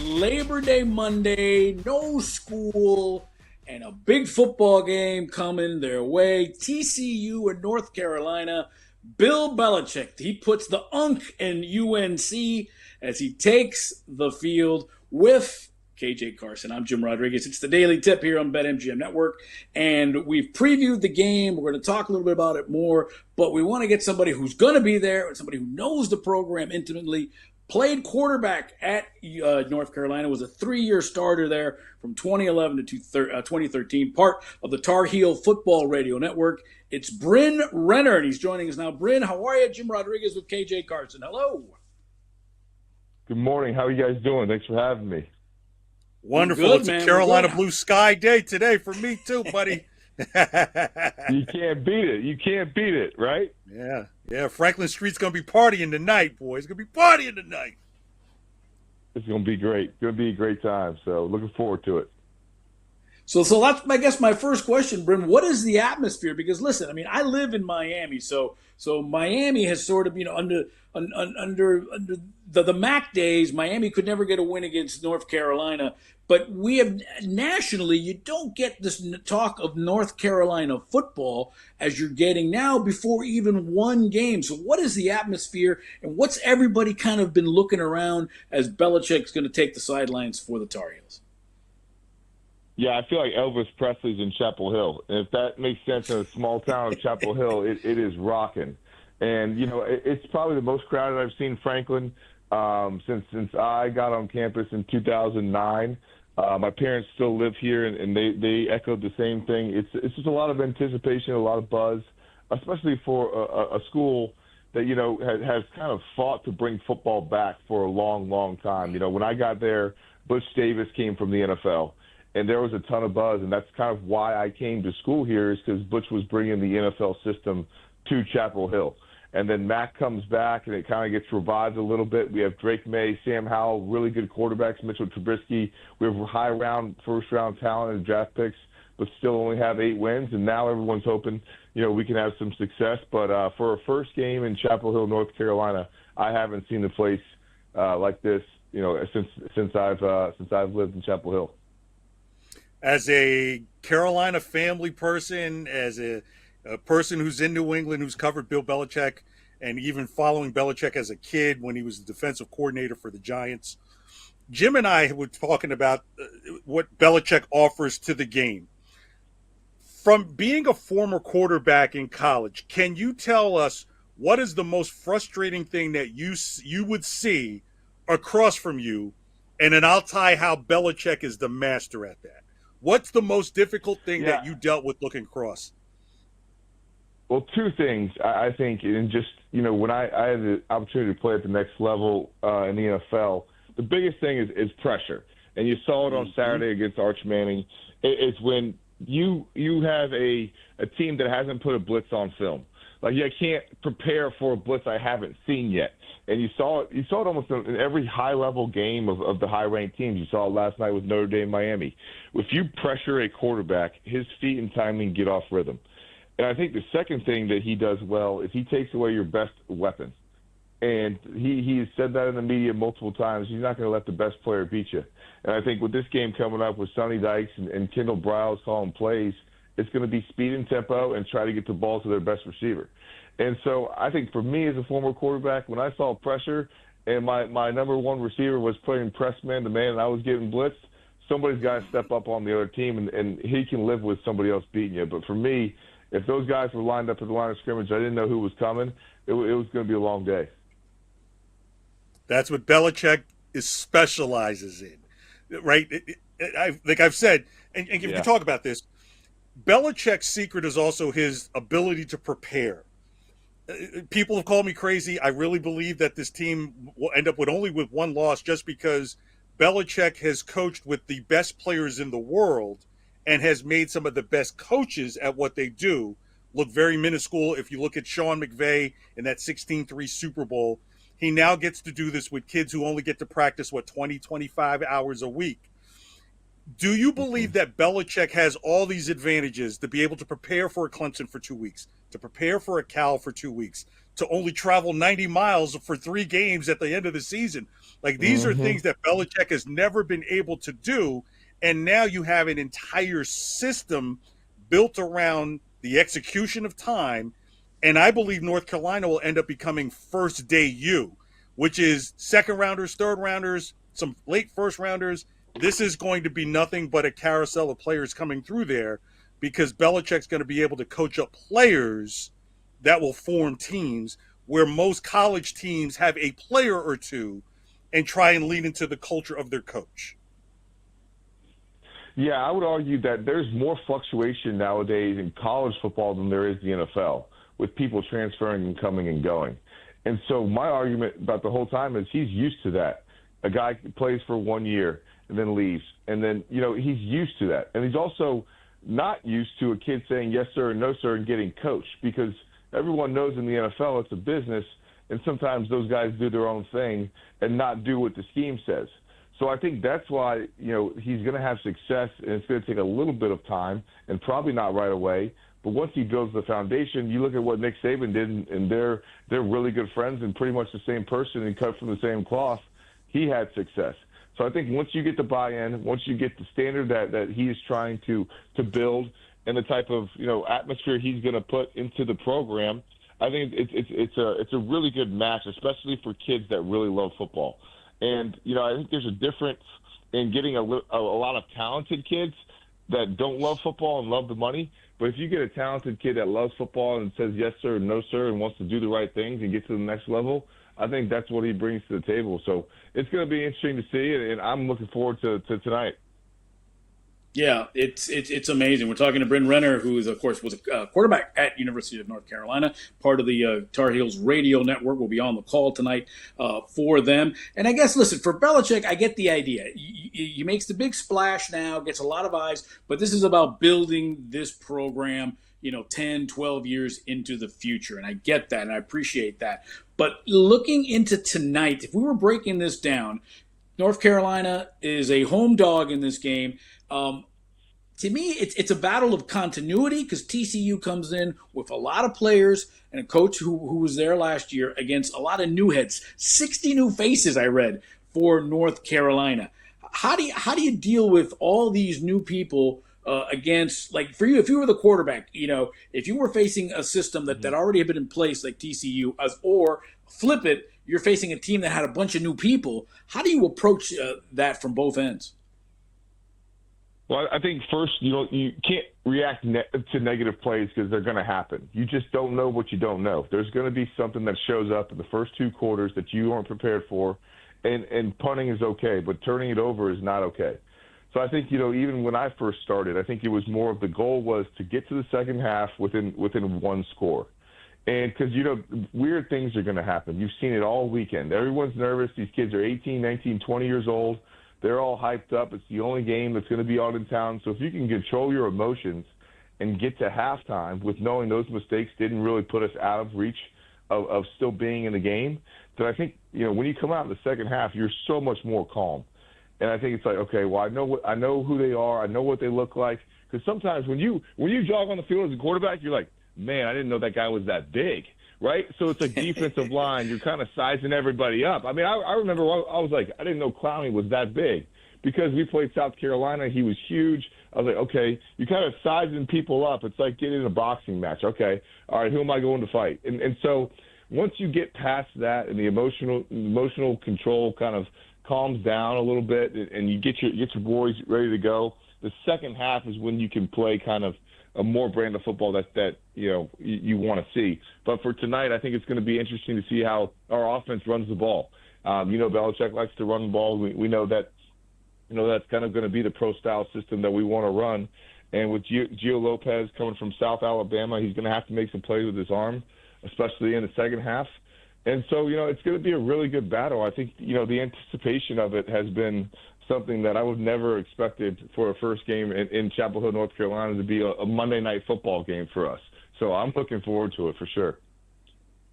Labor Day Monday, no school, and a big football game coming their way. TCU and North Carolina. Bill Belichick, he puts the unk in UNC as he takes the field with KJ Carson. I'm Jim Rodriguez. It's the Daily Tip here on BetMGM Network, and we've previewed the game. We're going to talk a little bit about it more, but we want to get somebody who's going to be there, somebody who knows the program intimately, played quarterback at North Carolina, was a 3-year starter there from 2011 to 2013, part of the Tar Heel Football Radio Network. It's Bryn Renner, and he's joining us now. Bryn, how are you? Jim Rodriguez with KJ Carson. Hello. Good morning. How are you guys doing? Thanks for having me. Wonderful. Good, it's man. a Carolina blue sky day today for me too, buddy. You can't beat it. You can't beat it, right? Yeah. Franklin Street's going to be partying tonight, boys. It's going to be partying tonight. It's going to be great. It's going to be a great time. So looking forward to it. So that's, I guess, my first question, Bryn. What is the atmosphere? Because listen, I mean, I live in Miami, so Miami has sort of, under the MAC days, Miami could never get a win against North Carolina. But we have nationally, you don't get this talk of North Carolina football as you're getting now before even one game. So what is the atmosphere, and what's everybody kind of been looking around as Belichick's going to take the sidelines for the Tar Heels? Yeah, I feel like Elvis Presley's in Chapel Hill. And if that makes sense in a small town of Chapel Hill, it is rocking. And, it's probably the most crowded I've seen Franklin since I got on campus in 2009. My parents still live here, and they echoed the same thing. It's just a lot of anticipation, a lot of buzz, especially for a school that, has kind of fought to bring football back for a long, long time. When I got there, Butch Davis came from the NFL. And there was a ton of buzz, and that's kind of why I came to school here, is because Butch was bringing the NFL system to Chapel Hill. And then Mac comes back, and it kind of gets revived a little bit. We have Drake May, Sam Howell, really good quarterbacks, Mitchell Trubisky. We have first-round talent and draft picks, but still only have 8 wins. And now everyone's hoping, we can have some success. But for a first game in Chapel Hill, North Carolina, I haven't seen the place like this, since I've lived in Chapel Hill. As a Carolina family person, as a person who's in New England, who's covered Bill Belichick, and even following Belichick as a kid when he was the defensive coordinator for the Giants, Jim and I were talking about what Belichick offers to the game. From being a former quarterback in college, can you tell us what is the most frustrating thing that you would see across from you? And then I'll tie how Belichick is the master at that. What's the most difficult thing that you dealt with looking across? Well, 2 things, I think, and just, when I had the opportunity to play at the next level in the NFL, the biggest thing is pressure. And you saw it on Saturday against Arch Manning. It's when you have a team that hasn't put a blitz on film. Like, I can't prepare for a blitz I haven't seen yet. And you saw it almost in every high-level game of the high-ranked teams. You saw it last night with Notre Dame, Miami. If you pressure a quarterback, his feet and timing get off rhythm. And I think the second thing that he does well is he takes away your best weapon. And he has said that in the media multiple times. He's not going to let the best player beat you. And I think with this game coming up with Sonny Dykes and Kendall Briles calling plays, it's going to be speed and tempo and try to get the ball to their best receiver. And so I think for me as a former quarterback, when I saw pressure and my number one receiver was playing press man to man and I was getting blitzed, somebody's got to step up on the other team, and he can live with somebody else beating you. But for me, if those guys were lined up at the line of scrimmage, I didn't know who was coming, it was going to be a long day. That's what Belichick specializes in, right? Like I've said, and if you talk about this, Belichick's secret is also his ability to prepare. People have called me crazy. I really believe that this team will end up with only one loss just because Belichick has coached with the best players in the world and has made some of the best coaches at what they do look very minuscule. If you look at Sean McVay in that 16-3 Super Bowl, he now gets to do this with kids who only get to practice, 20, 25 hours a week. Do you believe that Belichick has all these advantages to be able to prepare for a Clemson for 2 weeks, to prepare for a Cal for 2 weeks, to only travel 90 miles for 3 games at the end of the season? Like these are things that Belichick has never been able to do. And now you have an entire system built around the execution of time. And I believe North Carolina will end up becoming first day U, which is second rounders, third rounders, some late first rounders. This is going to be nothing but a carousel of players coming through there because Belichick's going to be able to coach up players that will form teams where most college teams have a player or two and try and lean into the culture of their coach. Yeah, I would argue that there's more fluctuation nowadays in college football than there is the NFL, with people transferring and coming and going. And so my argument about the whole time is he's used to that. A guy plays for 1 year and then leaves. And then, he's used to that. And he's also not used to a kid saying yes, sir, and no, sir, and getting coached, because everyone knows in the NFL it's a business, and sometimes those guys do their own thing and not do what the scheme says. So I think that's why, he's going to have success, and it's going to take a little bit of time and probably not right away. But once he builds the foundation, you look at what Nick Saban did, and they're really good friends and pretty much the same person and cut from the same cloth. He had success. So I think once you get the buy-in, once you get the standard that he is trying to build and the type of atmosphere he's going to put into the program, I think it's a really good match, especially for kids that really love football. And I think there's a difference in getting a lot of talented kids that don't love football and love the money. But if you get a talented kid that loves football and says yes, sir, no, sir, and wants to do the right things and get to the next level, I think that's what he brings to the table. So it's going to be interesting to see, and I'm looking forward to tonight. Yeah, it's amazing. We're talking to Bryn Renner, who is, of course, was a quarterback at University of North Carolina, part of the Tar Heels radio network. Will be on the call tonight for them. And I guess, listen, for Belichick, I get the idea. He makes the big splash now, gets a lot of eyes, but this is about building this program, 10, 12 years into the future. And I get that, and I appreciate that. But looking into tonight, if we were breaking this down, North Carolina is a home dog in this game. To me, it's a battle of continuity because TCU comes in with a lot of players and a coach who was there last year against a lot of new heads, 60 new faces I read for North Carolina. How do you deal with all these new people against, like, for you, if you were the quarterback, if you were facing a system that already had been in place like TCU, or flip it, you're facing a team that had a bunch of new people. How do you approach that from both ends? Well, I think first, you can't react to negative plays because they're going to happen. You just don't know what you don't know. There's going to be something that shows up in the first two quarters that you aren't prepared for, and punting is okay, but turning it over is not okay. So I think, even when I first started, I think it was more of the goal was to get to the second half within one score. And because, weird things are going to happen. You've seen it all weekend. Everyone's nervous. These kids are 18, 19, 20 years old. They're all hyped up. It's the only game that's going to be on in town. So if you can control your emotions and get to halftime with knowing those mistakes didn't really put us out of reach of still being in the game, then I think, when you come out in the second half, you're so much more calm. And I think it's like, okay, well, I know who they are. I know what they look like. Because sometimes when you jog on the field as a quarterback, you're like, man, I didn't know that guy was that big. Right? So it's like defensive line. You're kind of sizing everybody up. I mean, I remember I was like, I didn't know Clowney was that big because we played South Carolina. He was huge. I was like, okay, you kind of sizing people up. It's like getting in a boxing match. Okay, all right, who am I going to fight? And so once you get past that and the emotional control kind of calms down a little bit and you get your boys ready to go, the second half is when you can play kind of a more brand of football that you want to see. But for tonight, I think it's going to be interesting to see how our offense runs the ball. Belichick likes to run the ball. We know that that's kind of going to be the pro-style system that we want to run. And with Gio Lopez coming from South Alabama, he's going to have to make some plays with his arm, especially in the second half. And so, it's going to be a really good battle. I think, the anticipation of it has been something that I would never expected for a first game in Chapel Hill, North Carolina, to be a Monday night football game for us. So I'm looking forward to it for sure.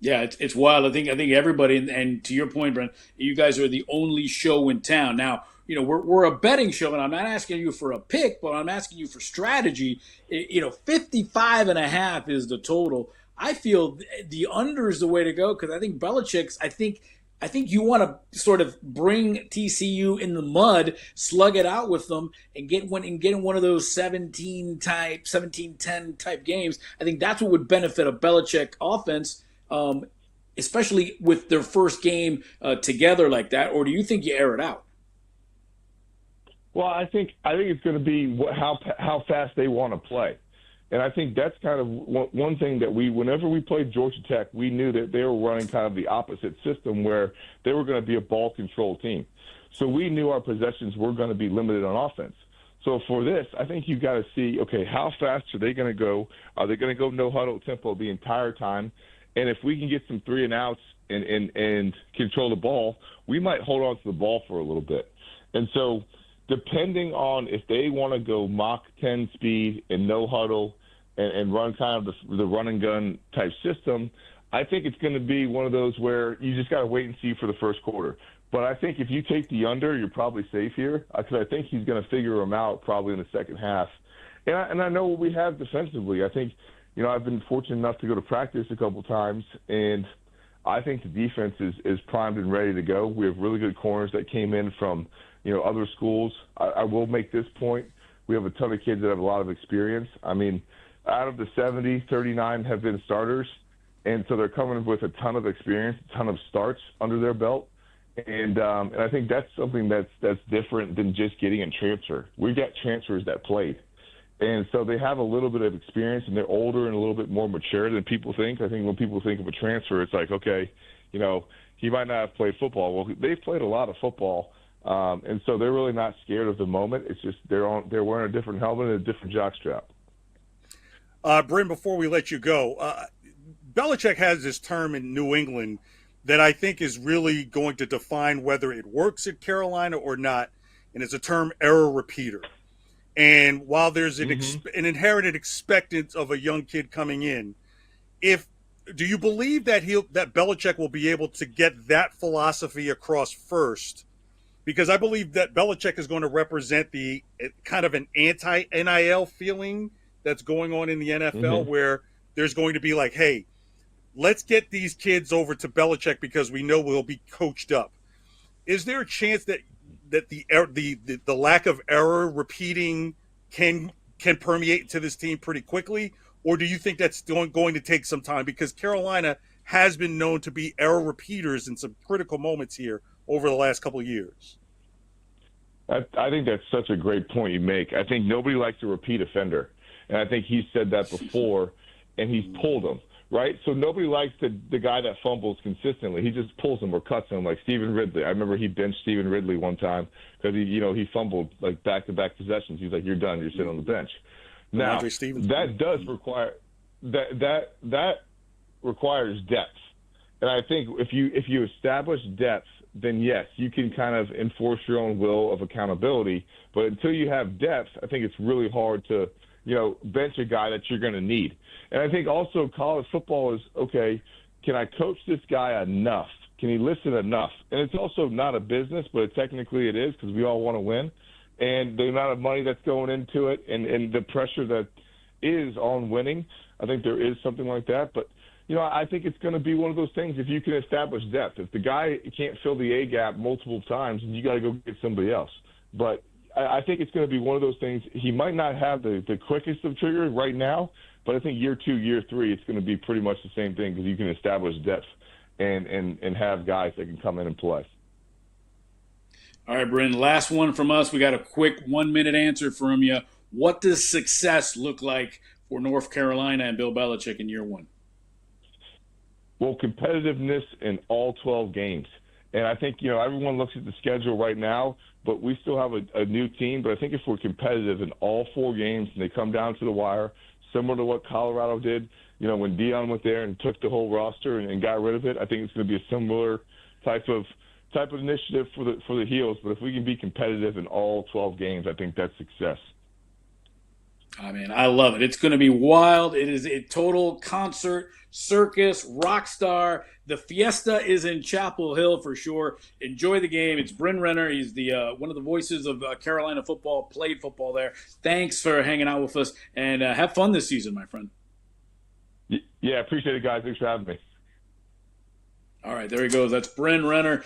Yeah, it's wild. I think everybody, and to your point, Brent, you guys are the only show in town. Now, we're a betting show, and I'm not asking you for a pick, but I'm asking you for strategy. 55.5 is the total. I feel the under is the way to go because I think Belichick's, I think you want to sort of bring TCU in the mud, slug it out with them, and get in one of those 17-10 type games. I think that's what would benefit a Belichick offense, especially with their first game together like that. Or do you think you air it out? Well, I think it's going to be how fast they want to play. And I think that's kind of one thing that whenever we played Georgia Tech, we knew that they were running kind of the opposite system where they were going to be a ball control team. So we knew our possessions were going to be limited on offense. So for this, I think you've got to see, okay, how fast are they going to go? Are they going to go no huddle tempo the entire time? And if we can get some 3 and outs and control the ball, we might hold on to the ball for a little bit. And so depending on if they want to go Mach 10 speed and no huddle and run kind of the run and gun type system, I think it's going to be one of those where you just got to wait and see for the first quarter. But I think if you take the under, you're probably safe here because I think he's going to figure them out probably in the second half. And I know what we have defensively. I think, I've been fortunate enough to go to practice a couple times, and I think the defense is primed and ready to go. We have really good corners that came in from, other schools. I will make this point. We have a ton of kids that have a lot of experience. I mean, out of the 70, 39 have been starters, and so they're coming with a ton of experience, a ton of starts under their belt. And I think that's something that's different than just getting a transfer. We've got transfers that played. And so they have a little bit of experience, and they're older and a little bit more mature than people think. I think when people think of a transfer, it's like, okay, he might not have played football. Well, they've played a lot of football, and so they're really not scared of the moment. It's just they're wearing a different helmet and a different jockstrap. Bryn, before we let you go, Belichick has this term in New England that I think is really going to define whether it works at Carolina or not, and it's a term error repeater. And while there's an inherited expectance of a young kid coming in, do you believe that that Belichick will be able to get that philosophy across first? Because I believe that Belichick is going to represent the kind of an anti-NIL feeling that's going on in the NFL, where there's going to be like, hey, let's get these kids over to Belichick because we know we'll be coached up. Is there a chance that the lack of error repeating can permeate to this team pretty quickly, or do you think that's going to take some time? Because Carolina has been known to be error repeaters in some critical moments here over the last couple of years. I think that's such a great point you make. I think nobody likes a repeat offender, and I think he's said that before, and he's pulled them. Right? So nobody likes the guy that fumbles consistently. He just pulls them or cuts them, like Stephen Ridley. I remember he benched Stephen Ridley one time because he fumbled like back-to-back possessions. He's like, "You're done. You're sitting on the bench." Now that does require that requires depth, and I think if you establish depth, then yes, you can kind of enforce your own will of accountability. But until you have depth, I think it's really hard to bench a guy that you're going to need. And I think also college football is, okay, can I coach this guy enough? Can he listen enough? And it's also not a business, but technically it is because we all want to win. And the amount of money that's going into it and the pressure that is on winning, I think there is something like that. But, I think it's going to be one of those things if you can establish depth. If the guy can't fill the A gap multiple times, then you got to go get somebody else. But I think it's going to be one of those things. He might not have the quickest of triggers right now, but I think year 2, year 3, it's going to be pretty much the same thing because you can establish depth and have guys that can come in and play. All right, Bryn, last one from us. We got a quick 1-minute answer from you. What does success look like for North Carolina and Bill Belichick in year 1? Well, competitiveness in all 12 games. And I think, everyone looks at the schedule right now, but we still have a new team. But I think if we're competitive in all 4 games and they come down to the wire, similar to what Colorado did, when Deion went there and took the whole roster and got rid of it, I think it's going to be a similar type of initiative for the Heels. But if we can be competitive in all 12 games, I think that's success. I mean, I love it. It's going to be wild. It is a total concert, circus, rock star. The fiesta is in Chapel Hill for sure. Enjoy the game. It's Bryn Renner. He's the one of the voices of Carolina football, played football there. Thanks for hanging out with us, and have fun this season, my friend. Yeah, appreciate it, guys. Thanks for having me. All right, there he goes. That's Bryn Renner.